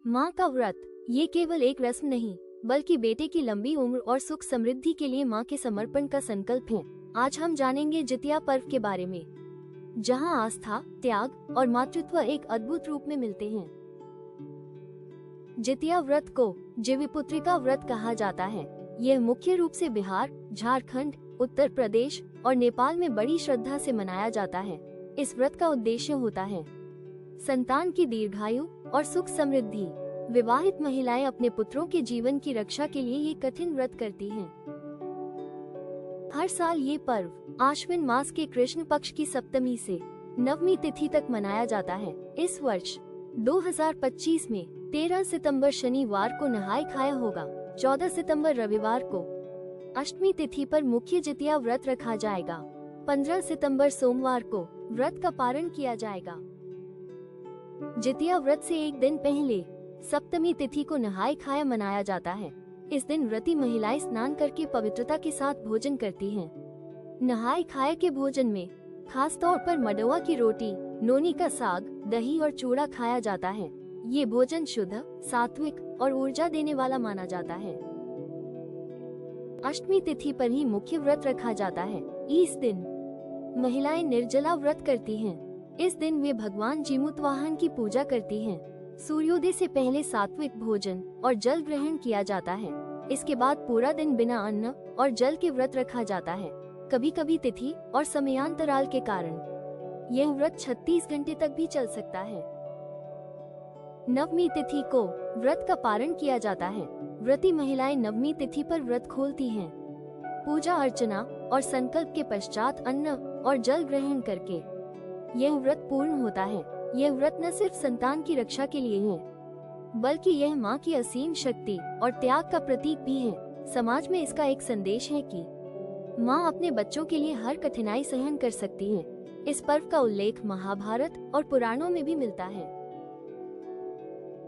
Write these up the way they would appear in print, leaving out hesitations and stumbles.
माँ का व्रत ये केवल एक रस्म नहीं बल्कि बेटे की लंबी उम्र और सुख समृद्धि के लिए माँ के समर्पण का संकल्प है। आज हम जानेंगे जितिया पर्व के बारे में, जहाँ आस्था, त्याग और मातृत्व एक अद्भुत रूप में मिलते हैं। जितिया व्रत को जीविपुत्रिका व्रत कहा जाता है। यह मुख्य रूप से बिहार, झारखंड, उत्तर प्रदेश और नेपाल में बड़ी श्रद्धा से मनाया जाता है। इस व्रत का उद्देश्य होता है संतान की दीर्घायु और सुख समृद्धि। विवाहित महिलाएं अपने पुत्रों के जीवन की रक्षा के लिए ये कठिन व्रत करती हैं। हर साल ये पर्व आश्विन मास के कृष्ण पक्ष की सप्तमी से नवमी तिथि तक मनाया जाता है। इस वर्ष 2025 में 13 सितंबर शनिवार को नहाय खाय होगा। 14 सितंबर रविवार को अष्टमी तिथि पर मुख्य जितिया व्रत रखा जाएगा। 15 सितंबर सोमवार को व्रत का पारण किया जाएगा। जितिया व्रत से एक दिन पहले सप्तमी तिथि को नहाय खाय मनाया जाता है। इस दिन व्रती महिलाएं स्नान करके पवित्रता के साथ भोजन करती हैं। नहाय खाय के भोजन में खास तौर पर मडुआ की रोटी, नोनी का साग, दही और चूड़ा खाया जाता है। ये भोजन शुद्ध, सात्विक और ऊर्जा देने वाला माना जाता है। अष्टमी तिथि पर ही मुख्य व्रत रखा जाता है। इस दिन महिलाएं निर्जला व्रत करती हैं। इस दिन वे भगवान जीमूतवाहन की पूजा करती हैं। सूर्योदय से पहले सात्विक भोजन और जल ग्रहण किया जाता है। इसके बाद पूरा दिन बिना अन्न और जल के व्रत रखा जाता है। कभी कभी तिथि और समयांतराल के कारण यह व्रत 36 घंटे तक भी चल सकता है। नवमी तिथि को व्रत का पारण किया जाता है। व्रती महिलाएं नवमी तिथि पर व्रत खोलती हैं। पूजा अर्चना और संकल्प के पश्चात अन्न और जल ग्रहण करके यह व्रत पूर्ण होता है। यह व्रत न सिर्फ संतान की रक्षा के लिए है, बल्कि यह माँ की असीम शक्ति और त्याग का प्रतीक भी है। समाज में इसका एक संदेश है कि माँ अपने बच्चों के लिए हर कठिनाई सहन कर सकती है। इस पर्व का उल्लेख महाभारत और पुराणों में भी मिलता है।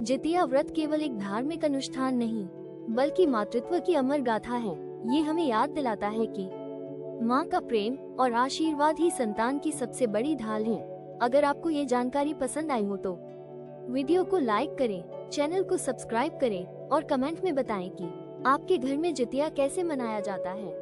जितिया व्रत केवल एक धार्मिक अनुष्ठान नहीं, बल्कि मातृत्व की अमर गाथा है। ये हमें याद दिलाता है कि माँ का प्रेम और आशीर्वाद ही संतान की सबसे बड़ी ढाल है। अगर आपको ये जानकारी पसंद आई हो तो वीडियो को लाइक करें, चैनल को सब्सक्राइब करें और कमेंट में बताएं कि आपके घर में जितिया कैसे मनाया जाता है।